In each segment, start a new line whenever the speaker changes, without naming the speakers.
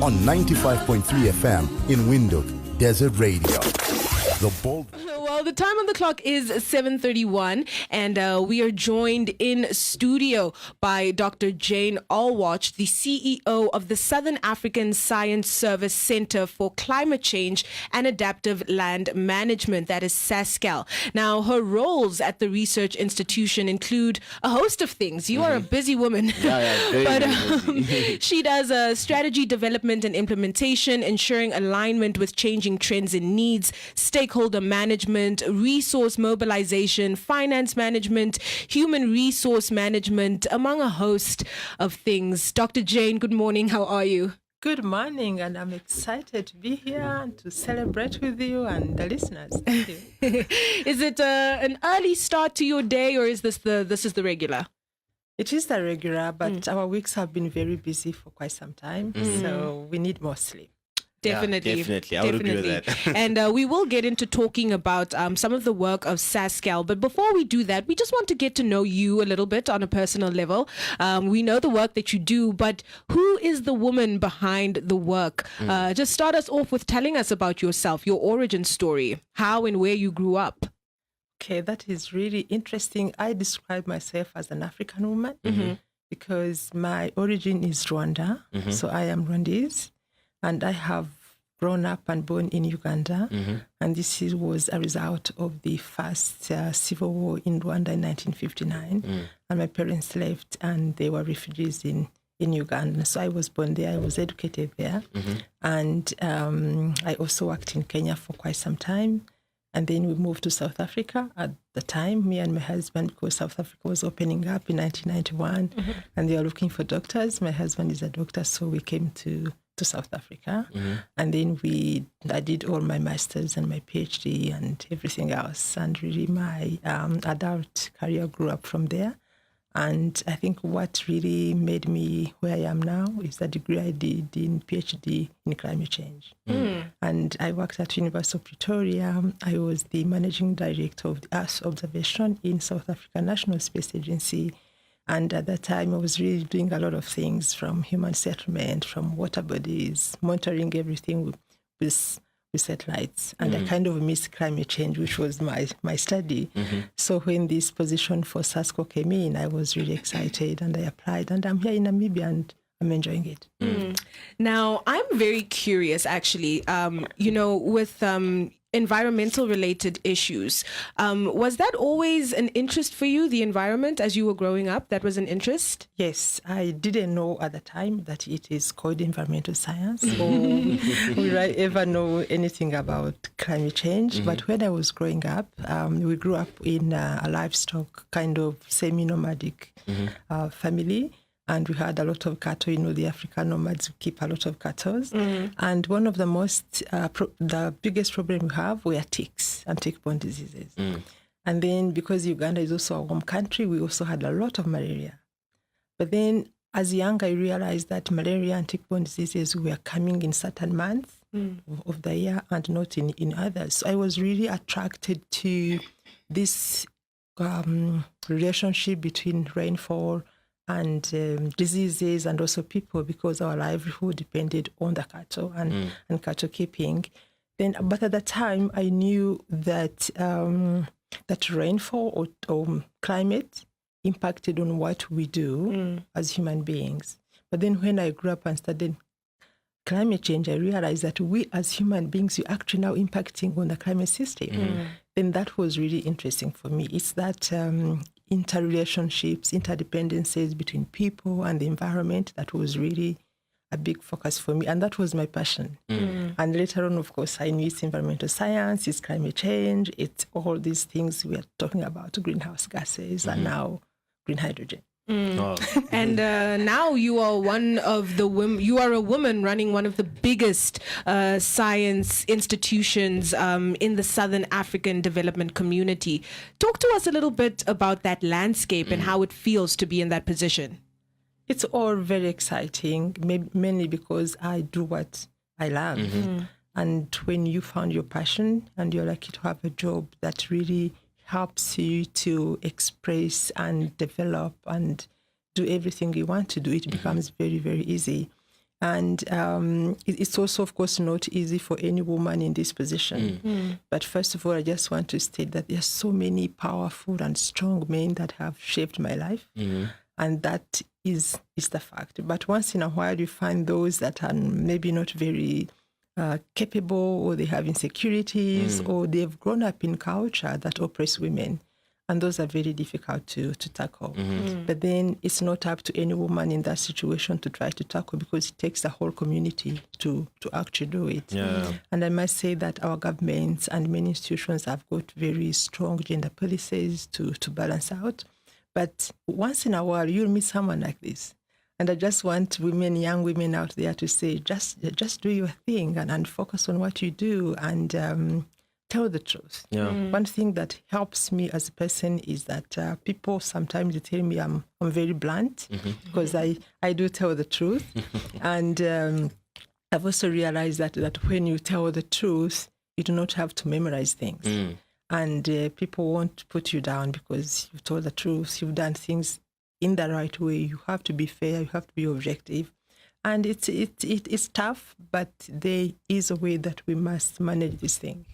on 95.3 FM in Windhoek, Desert Radio. The bold...
Well, the time on the clock is 7:31, and we are joined in studio by Dr. Jane Olwoch, the CEO of the Southern African Science Service Center for Climate Change and Adaptive Land Management, that is SASSCAL. Now, her roles at the research institution include a host of things. You are a busy woman.
Very
she does strategy development and implementation, ensuring alignment with changing trends and needs, stakeholder management, resource mobilization, finance management, human resource management, among a host of things. Dr. Jane, good morning. How are you?
Good morning, and I'm excited to be here and to celebrate with you and the listeners. Thank you.
Is it an early start to your day, or is this the regular?
It is the regular, but our weeks have been very busy for quite some time, so we need more sleep.
Definitely.
Yeah, definitely. I would agree with that.
And we will get into talking about some of the work of SASSCAL. But before we do that, we just want to get to know you a little bit on a personal level. We know the work that you do, but who is the woman behind the work? Just start us off with telling us about yourself, your origin story, how and where you grew up.
Okay, that is really interesting. I describe myself as an African woman because my origin is Rwanda. So I am Rwandese. And I have grown up and born in Uganda, and this was a result of the first civil war in Rwanda in 1959. And my parents left, and they were refugees in Uganda. So I was born there, I was educated there, and I also worked in Kenya for quite some time. And then we moved to South Africa at the time, me and my husband, because South Africa was opening up in 1991, and they were looking for doctors. My husband is a doctor, so we came to South Africa, and then I did all my masters and my PhD and everything else, and really my adult career grew up from there. And I think what really made me where I am now is the degree I did in PhD in climate change. And I worked at University of Pretoria. I was the managing director of the Earth Observation in South Africa National Space Agency. And at that time, I was really doing a lot of things, from human settlement, from water bodies, monitoring everything with satellites. And I kind of missed climate change, which was my study. So when this position for SASSCAL came in, I was really excited, and I applied. And I'm here in Namibia, and I'm enjoying it.
Now, I'm very curious, actually, with environmental related issues. Was that always an interest for you, the environment, as you were growing up? That was an interest?
Yes, I didn't know at the time that it is called environmental science, or would I ever know anything about climate change. But when I was growing up, we grew up in a livestock kind of semi-nomadic family. And we had a lot of cattle. The African nomads keep a lot of cattle. And one of the the biggest problem we have were ticks and tick-borne diseases. And then because Uganda is also a warm country, we also had a lot of malaria. But then as young, I realized that malaria and tick-borne diseases were coming in certain months of the year and not in others. So I was really attracted to this relationship between rainfall and diseases, and also people, because our livelihood depended on the cattle and cattle keeping. But at the time, I knew that that rainfall or climate impacted on what we do as human beings. But then when I grew up and studied climate change, I realized that we as human beings, we're actually now impacting on the climate system. Then that was really interesting for me. It's that interrelationships, interdependencies between people and the environment that was really a big focus for me. And that was my passion. And later on, of course, I knew it's environmental science, it's climate change, it's all these things we are talking about, greenhouse gases, and now green hydrogen.
And now you are one of the women. You are a woman running one of the biggest science institutions in the Southern African development community. Talk to us a little bit about that landscape and how it feels to be in that position.
It's all very exciting, mainly because I do what I love. And when you found your passion and you're lucky to have a job that really helps you to express and develop and do everything you want to do, it becomes very, very easy. And it's also, of course, not easy for any woman in this position. But first of all, I just want to state that there's so many powerful and strong men that have shaped my life. And that is the fact. But once in a while, you find those that are maybe not very capable, or they have insecurities, or they've grown up in culture that oppress women. And those are very difficult to tackle. But then it's not up to any woman in that situation to try to tackle, because it takes the whole community to actually do it. And I must say that our governments and many institutions have got very strong gender policies to balance out. But once in a while, you'll meet someone like this. And I just want women, young women out there to say, just do your thing and focus on what you do and tell the truth. One thing that helps me as a person is that people sometimes they tell me I'm very blunt, because I do tell the truth. And I've also realized that when you tell the truth, you do not have to memorize things. And people won't put you down because you've told the truth, you've done things in the right way. You have to be fair, you have to be objective. And it's tough, but there is a way that we must manage this thing.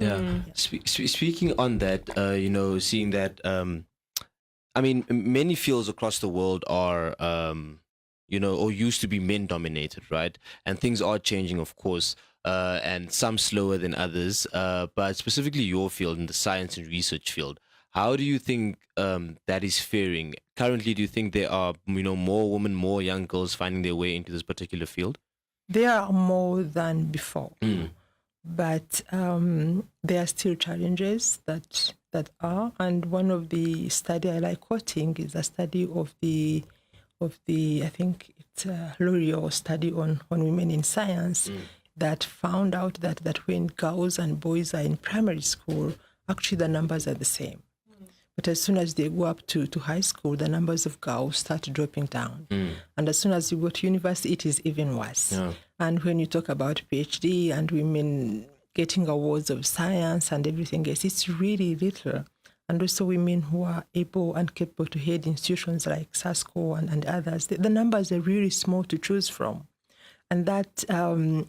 Speaking on that, seeing that, I mean, many fields across the world are, or used to be men-dominated, right? And things are changing, of course, and some slower than others. But specifically your field, in the science and research field, how do you think that is faring? Currently, do you think there are, more women, more young girls finding their way into this particular field?
There are more than before, but there are still challenges that are. And one of the study I like quoting is a study of the I think it's a L'Oreal study on women in science that found out that when girls and boys are in primary school, actually the numbers are the same. But as soon as they go up to high school, the numbers of girls start dropping down. And as soon as you go to university, it is even worse. And when you talk about PhD and women getting awards of science and everything else, it's really little. And also women who are able and capable to head institutions like SASSCAL and others, the numbers are really small to choose from. And that,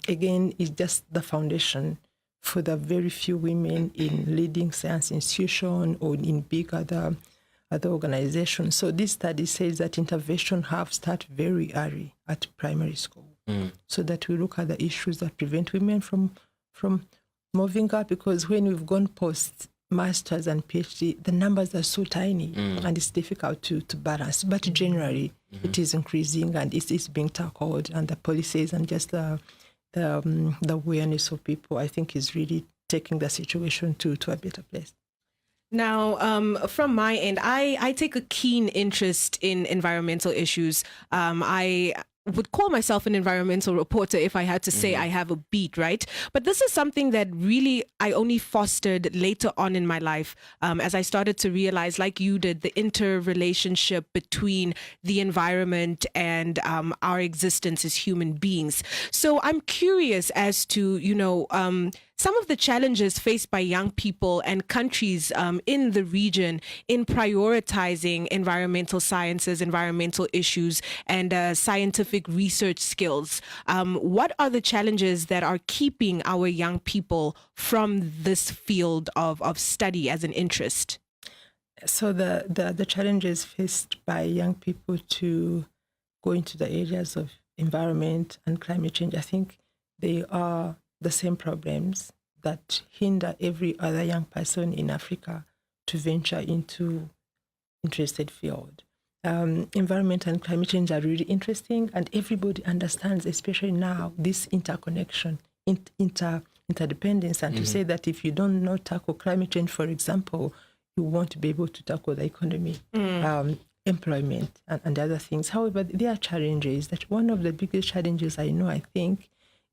again, is just the foundation for the very few women in leading science institutions or in big other organizations. So this study says that intervention have started very early at primary school, so that we look at the issues that prevent women from moving up, because when we've gone post masters and PhD, the numbers are so tiny and it's difficult to balance. But generally, it is increasing and it's being tackled, and the policies and just the awareness of people, I think, is really taking the situation to a better place.
Now, from my end, I take a keen interest in environmental issues. I would call myself an environmental reporter if I had to say I have a beat, right? But this is something that really I only fostered later on in my life, as I started to realize, like you did, the interrelationship between the environment and our existence as human beings. So I'm curious as to, some of the challenges faced by young people and countries in the region in prioritizing environmental sciences, environmental issues, and scientific research skills. What are the challenges that are keeping our young people from this field of study as an interest?
So the challenges faced by young people to go into the areas of environment and climate change, I think they are the same problems that hinder every other young person in Africa to venture into interested field. Environment and climate change are really interesting, and everybody understands, especially now, this interconnection, interdependence, and to say that if you don't know tackle climate change, for example, you won't be able to tackle the economy, employment, and other things. However, there are challenges. That one of the biggest challenges I think,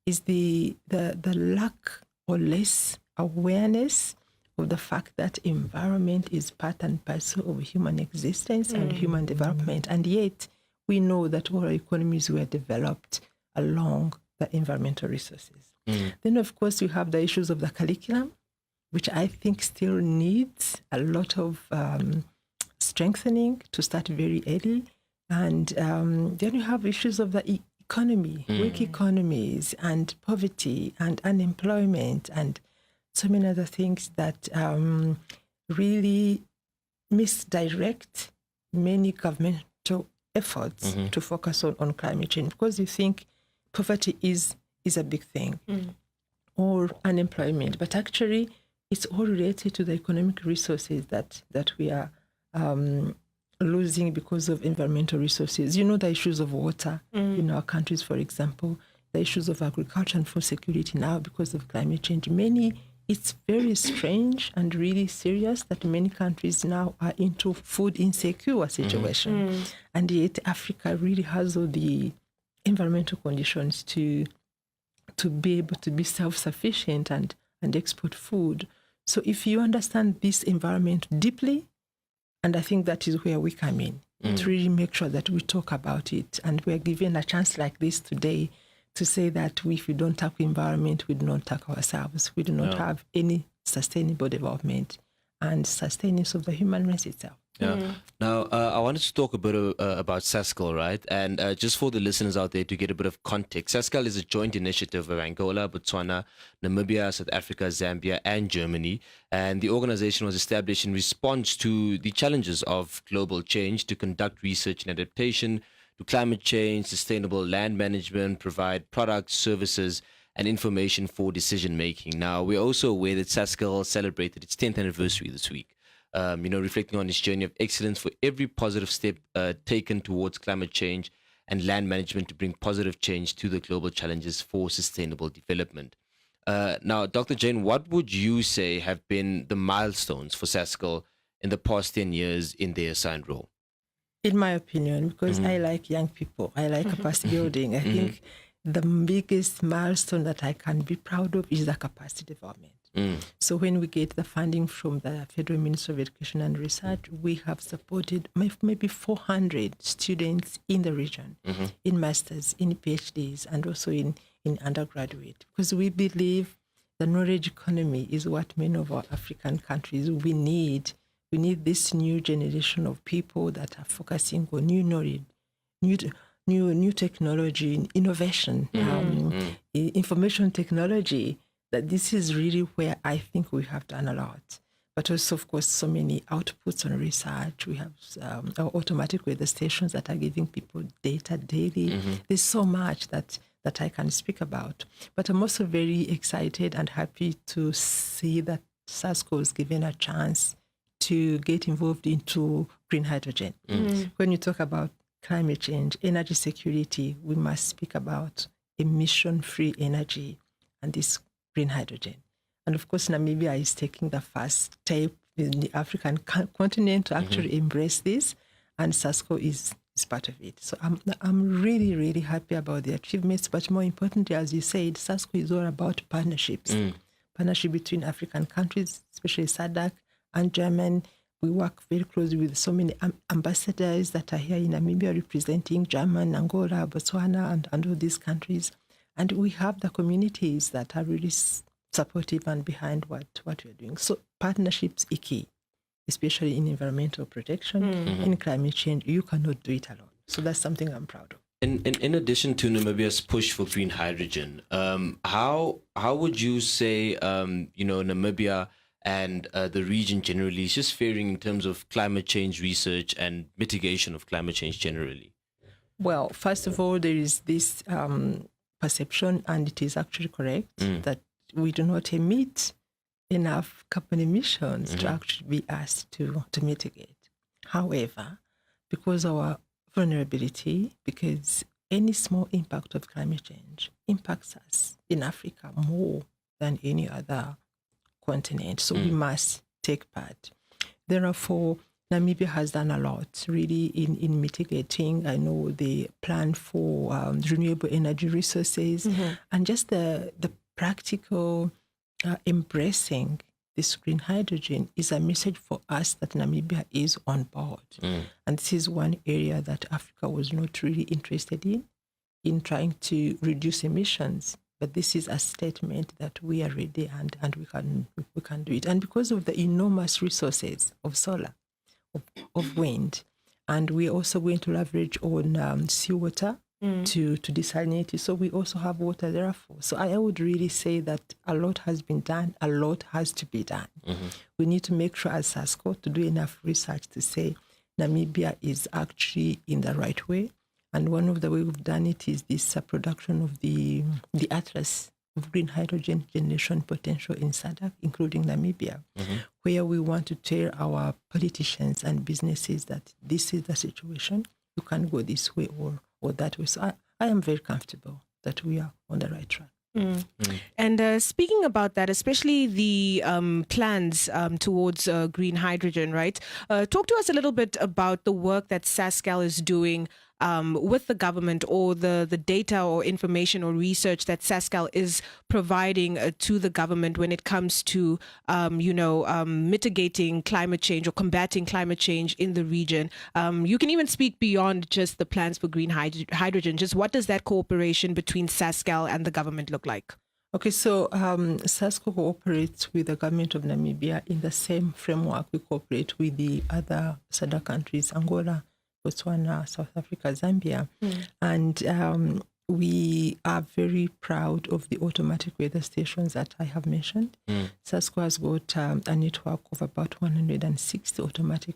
is the lack or less awareness of the fact that environment is part and parcel of human existence and human development. And yet we know that all our economies were developed along the environmental resources. Then, of course, you have the issues of the curriculum, which I think still needs a lot of strengthening to start very early. And then you have issues of the economy, weak economies, and poverty, and unemployment, and so many other things that really misdirect many governmental efforts to focus on climate change, because you think poverty is a big thing, or unemployment, but actually it's all related to the economic resources that we are losing because of environmental resources. You know, the issues of water in our countries, for example, the issues of agriculture and food security now because of climate change. It's very strange and really serious that many countries now are into food insecure situation. And yet Africa really has all the environmental conditions to be able to be self-sufficient and export food. So if you understand this environment deeply, and I think that is where we come in, to really make sure that we talk about it. And we're given a chance like this today to say that if we don't tackle environment, we do not tackle ourselves. We do not have any sustainable development and sustenance of the human race itself.
Yeah. Now, I wanted to talk a bit about SASSCAL, right? And just for the listeners out there to get a bit of context, SASSCAL is a joint initiative of Angola, Botswana, Namibia, South Africa, Zambia, and Germany. And the organization was established in response to the challenges of global change to conduct research and adaptation to climate change, sustainable land management, provide products, services, and information for decision making. Now, we're also aware that SASSCAL celebrated its 10th anniversary this week. Reflecting on its journey of excellence for every positive step taken towards climate change and land management to bring positive change to the global challenges for sustainable development. Now, Dr. Jane, what would you say have been the milestones for SASSCAL in the past 10 years in their assigned role?
In my opinion, because I like young people, I like capacity building, I think the biggest milestone that I can be proud of is the capacity development. So when we get the funding from the Federal Ministry of Education and Research, we have supported maybe 400 students in the region, in masters, in PhDs, and also in undergraduate, because we believe the knowledge economy is what many of our African countries we need. We need this new generation of people that are focusing on new knowledge, new technology, innovation, information technology. That this is really where I think we have done a lot. But also, of course, so many outputs on research. We have our automatic weather stations that are giving people data daily. There's so much that I can speak about. But I'm also very excited and happy to see that SASSCAL is given a chance to get involved into green hydrogen. When you talk about climate change, energy security, we must speak about emission-free energy and this green hydrogen. And of course, Namibia is taking the first step in the African continent to actually embrace this, and SASSCAL is part of it. So I'm really, really happy about the achievements, but more importantly, as you said, SASSCAL is all about partnerships. Partnership between African countries, especially SADC and German. We work very closely with so many ambassadors that are here in Namibia representing German, Angola, Botswana, and all these countries. And we have the communities that are really supportive and behind what we're doing. So partnerships are key, especially in environmental protection, in climate change. You cannot do it alone. So that's something I'm proud of.
In addition to Namibia's push for green hydrogen, how would you say Namibia and the region generally is just faring in terms of climate change research and mitigation of climate change generally?
Well, first of all, there is this perception, and it is actually correct, that we do not emit enough carbon emissions to actually be asked to mitigate. However, because our vulnerability, because any small impact of climate change impacts us in Africa more than any other continent. So we must take part. Therefore, Namibia has done a lot really in mitigating. I know the plan for renewable energy resources and just the practical embracing this green hydrogen is a message for us that Namibia is on board. And this is one area that Africa was not really interested in trying to reduce emissions. But this is a statement that we are ready and we can do it. And because of the enormous resources of solar, of wind, and we're also going to leverage on seawater to desalinate it. So we also have water therefore. So I would really say that a lot has been done, a lot has to be done. We need to make sure as SASSCAL to do enough research to say Namibia is actually in the right way. And one of the way we've done it is this production of the Atlas of green hydrogen generation potential in SADC, including Namibia, where we want to tell our politicians and businesses that this is the situation. You can go this way or that way. So I am very comfortable that we are on the right track.
And speaking about that, especially the plans towards green hydrogen, right? Talk to us a little bit about the work that SASSCAL is doing with the government, or the data or information or research that SASSCAL is providing to the government when it comes to, mitigating climate change or combating climate change in the region. You can even speak beyond just the plans for green hydrogen. Just what does that cooperation between SASSCAL and the government look like?
Okay, so SASSCAL cooperates with the government of Namibia in the same framework we cooperate with the other SADC countries, Angola, Botswana, South Africa, Zambia. And we are very proud of the automatic weather stations that I have mentioned. SASSCAL has got a network of about 160 automatic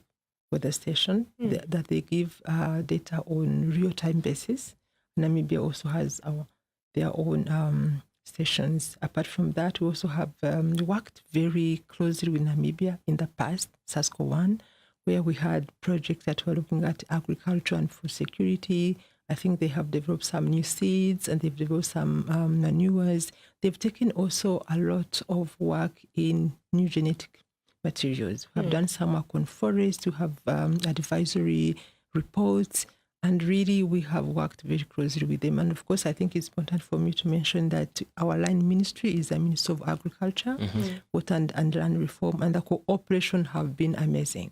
weather stations that they give data on real-time basis. Namibia also has their own stations. Apart from that, we also have worked very closely with Namibia in the past, SASSCAL 1, where we had projects that were looking at agriculture and food security. I think they have developed some new seeds and they've developed some manures. They've taken also a lot of work in new genetic materials. We have done some work on forest. We have advisory reports. And really, we have worked very closely with them. And of course, I think it's important for me to mention that our line ministry is the Ministry of Agriculture, Water and Land Reform, and the cooperation have been amazing.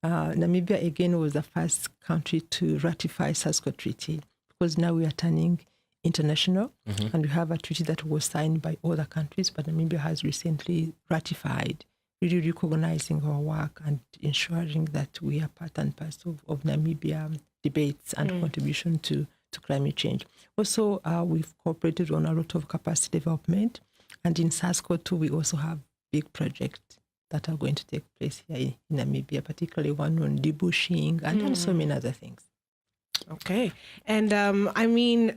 Namibia, again, was the first country to ratify SASSCAL treaty, because now we are turning international, and we have a treaty that was signed by other countries, but Namibia has recently ratified, really recognizing our work and ensuring that we are part and parcel of Namibia debates and contribution to climate change. Also, we've cooperated on a lot of capacity development, and in SASSCAL too, we also have big projects that are going to take place here in Namibia, particularly one on debushing and so many other things.
Okay. And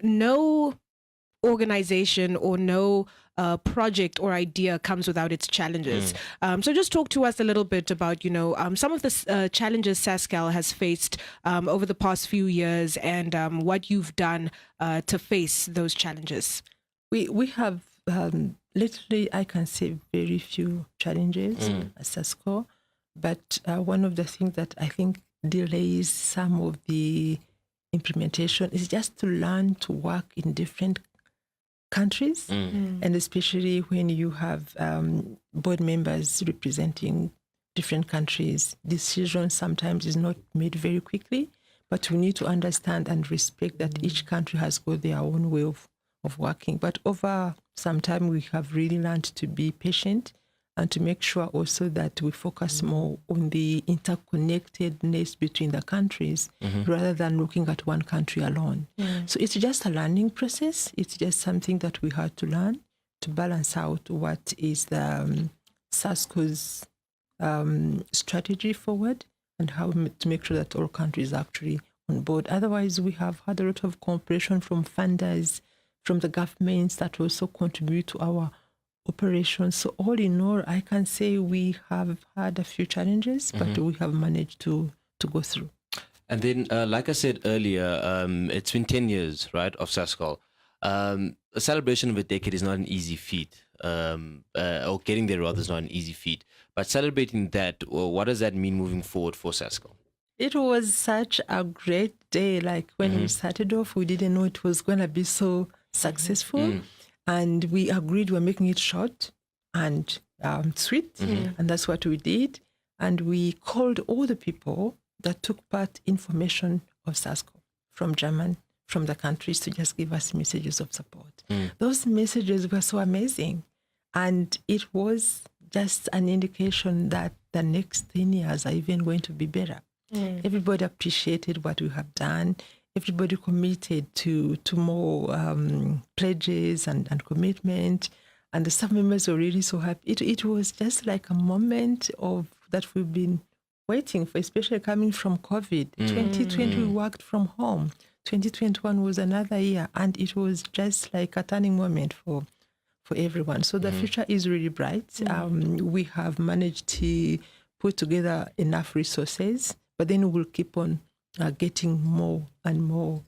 no organization or no project or idea comes without its challenges. So just talk to us a little bit about, some of the challenges SASSCAL has faced over the past few years, and what you've done to face those challenges.
We have literally, I can say, very few challenges at SASSCAL, but one of the things that I think delays some of the implementation is just to learn to work in different countries, and especially when you have board members representing different countries, decisions sometimes is not made very quickly, but we need to understand and respect that each country has got their own way of working. But over some time, we have really learned to be patient and to make sure also that we focus more on the interconnectedness between the countries rather than looking at one country alone. So it's just a learning process. It's just something that we had to learn to balance out what is the SASSCAL's strategy forward and how to make sure that all countries are actually on board. Otherwise, we have had a lot of cooperation from funders, from the governments that also contribute to our operations. So all in all, I can say we have had a few challenges, but we have managed to go through.
And then, like I said earlier, it's been 10 years, right, of SASSCAL. A celebration of a decade is not an easy feat, or getting there rather is not an easy feat. But celebrating that, what does that mean moving forward for SASSCAL?
It was such a great day. Like when we started off, we didn't know it was going to be so successful. And we agreed we're making it short and sweet. And that's what we did. And we called all the people that took part in formation of SASSCAL from German, from the countries, to just give us messages of support. Those messages were so amazing. And it was just an indication that the next 10 years are even going to be better. Everybody appreciated what we have done. everybody committed to more pledges and commitment. And the staff members were really so happy. It was just like a moment of that we've been waiting for, especially coming from COVID. 2020, we worked from home. 2021 was another year, and it was just like a turning moment for everyone. So the future is really bright. We have managed to put together enough resources, but then we'll keep on getting more and more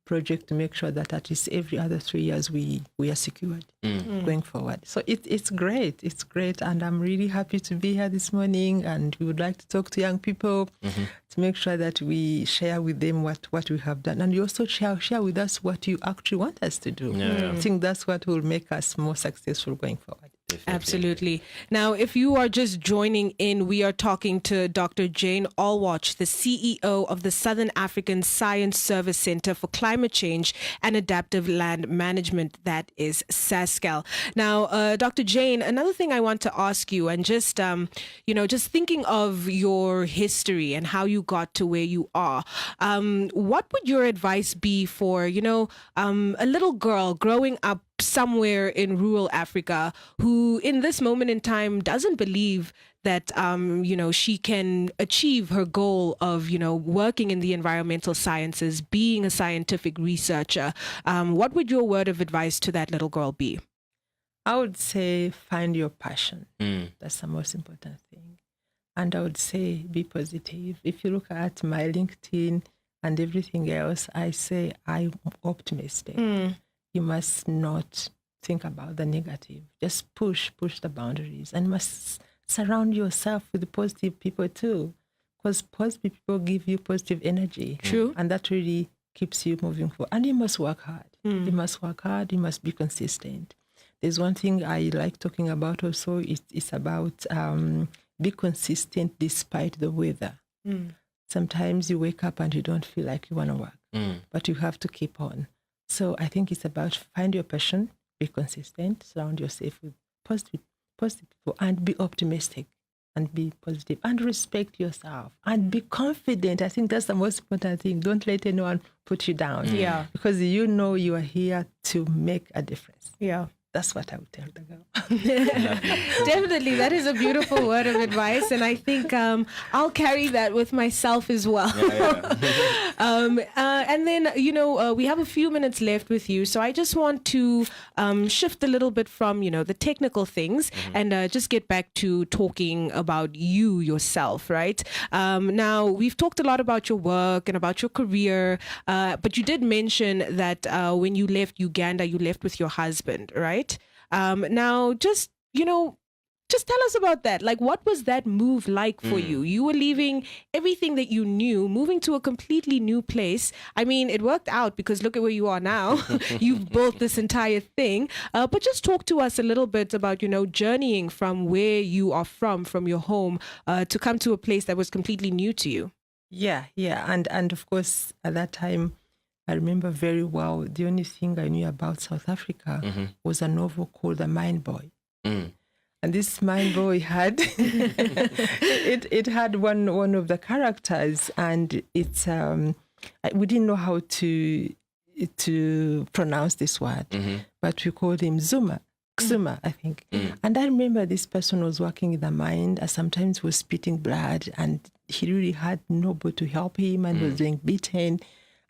projects to make sure that at least every other 3 years we are secured going forward. So it's great. It's great. And I'm really happy to be here this morning. And we would like to talk to young people to make sure that we share with them what we have done. And you also share with us what you actually want us to do. I think that's what will make us more successful going forward.
Definitely.
Absolutely. Now, if you are just joining in, we are talking to Dr. Jane Olwoch, the CEO of the Southern African Science Service Center for Climate Change and Adaptive Land Management, that is SASSCAL. Now, Dr. Jane, another thing I want to ask you, and just, just thinking of your history and how you got to where you are, what would your advice be for, a little girl growing up somewhere in rural Africa who in this moment in time doesn't believe that, she can achieve her goal of, working in the environmental sciences, being a scientific researcher? What would your word of advice to that little girl be?
I would say find your passion. That's the most important thing. And I would say be positive. If you look at my LinkedIn and everything else, I say I'm optimistic. You must not think about the negative. Just push the boundaries, and must surround yourself with positive people too, because positive people give you positive energy.
True.
And that really keeps you moving forward. And you must work hard. You must work hard. You must be consistent. There's one thing I like talking about also. It's about be consistent despite the weather. Sometimes you wake up and you don't feel like you want to work, but you have to keep on. So I think it's about find your passion, be consistent, surround yourself with positive people, and be optimistic, and be positive, and respect yourself, and be confident. I think that's the most important thing. Don't let anyone put you down.
Yeah.
Because you know you are here to make a difference.
Yeah.
That's what I would tell the girl.
Definitely. That is a beautiful word of advice. And I think I'll carry that with myself as well. And then, we have a few minutes left with you. So I just want to shift a little bit from, the technical things and just get back to talking about you yourself, right? Now, we've talked a lot about your work and about your career, but you did mention that when you left Uganda, you left with your husband, right? Now, just tell us about that. Like, what was that move like for you? You were leaving everything that you knew, moving to a completely new place. I mean, it worked out because look at where you are now. You've built this entire thing. But just talk to us a little bit about, journeying from where you are from your home, to come to a place that was completely new to you.
Yeah. And of course, at that time, I remember very well, the only thing I knew about South Africa was a novel called The Mine Boy. And this Mine Boy had, it had one of the characters, and it's, we didn't know how to pronounce this word, but we called him Xuma, I think. And I remember this person was working in the mine, and sometimes was spitting blood, and he really had nobody to help him, and was being beaten.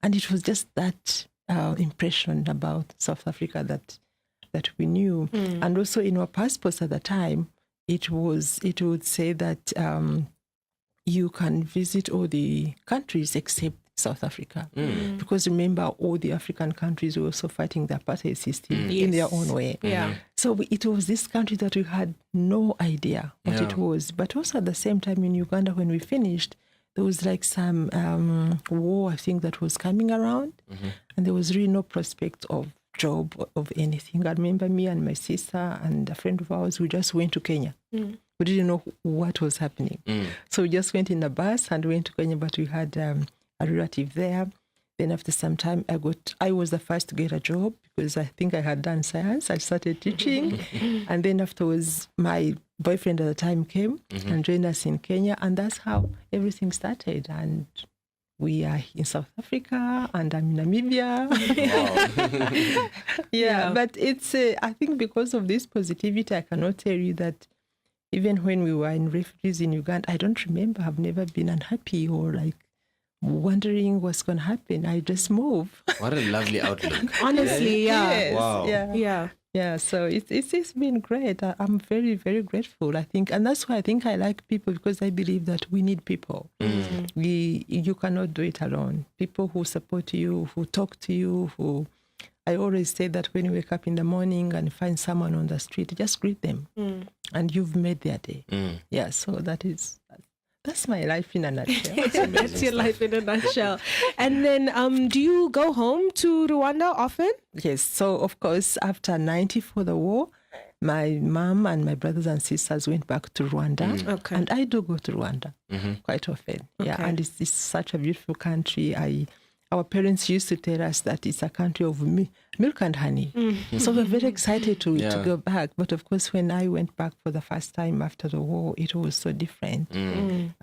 And it was just that impression about South Africa that we knew. And also in our passports at the time, it would say that you can visit all the countries except South Africa. Because remember, all the African countries were also fighting the apartheid system in their own way. So it was this country that we had no idea what it was. But also at the same time in Uganda, when we finished, there was like some war, I think, that was coming around, and there was really no prospect of job or of anything. I remember me and my sister and a friend of ours, we just went to Kenya. We didn't know what was happening. So we just went in a bus and went to Kenya, but we had a relative there. Then after some time, I was the first to get a job because I think I had done science. I started teaching. And then afterwards, my boyfriend at the time came and joined us in Kenya. And that's how everything started. And we are in South Africa and I'm in Namibia.
Wow.
Yeah, but it's, I think because of this positivity, I cannot tell you that even when we were in refugees in Uganda, I don't remember, I've never been unhappy or like wondering what's going to happen. I just move.
What a lovely outlook.
Honestly, yeah.
Yes,
Wow.
Yeah.
Yeah, so it's been great. I'm very, very grateful, I think. And that's why I think I like people, because I believe that we need people. You cannot do it alone. People who support you, who talk to you, who... I always say that when you wake up in the morning and find someone on the street, just greet them. And you've made their day. Yeah, so that's my life in a nutshell.
That's your life in a nutshell. And then do you go home to Rwanda often?
Yes, so of course, after 90 for the war, my mom and my brothers and sisters went back to Rwanda.
Okay.
And I do go to Rwanda quite often. Yeah,
Okay.
and it's such a beautiful country. Our parents used to tell us that it's a country of milk and honey. So we're very excited to go back. But of course, when I went back for the first time after the war, it was so different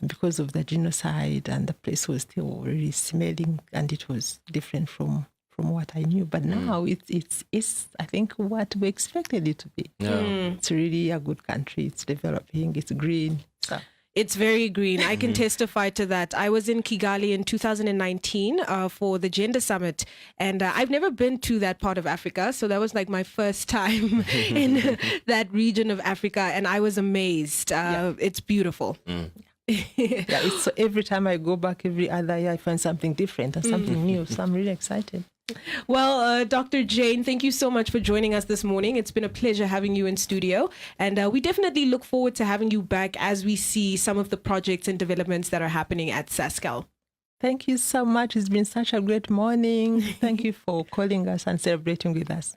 because of the genocide, and the place was still really smelling, and it was different from what I knew. But now it's I think what we expected it to be. It's really a good country. It's developing. It's green. So.
It's very green. I can testify to that. I was in Kigali in 2019 for the Gender Summit, and I've never been to that part of Africa, so that was like my first time in that region of Africa, and I was amazed. It's beautiful.
Yeah, it's, so every time I go back, every other year, I find something different and something new. So I'm really excited.
Well, Dr. Jane, thank you so much for joining us this morning. It's been a pleasure having you in studio. And we definitely look forward to having you back as we see some of the projects and developments that are happening at SASSCAL.
Thank you so much. It's been such a great morning. Thank you for calling us and celebrating with us.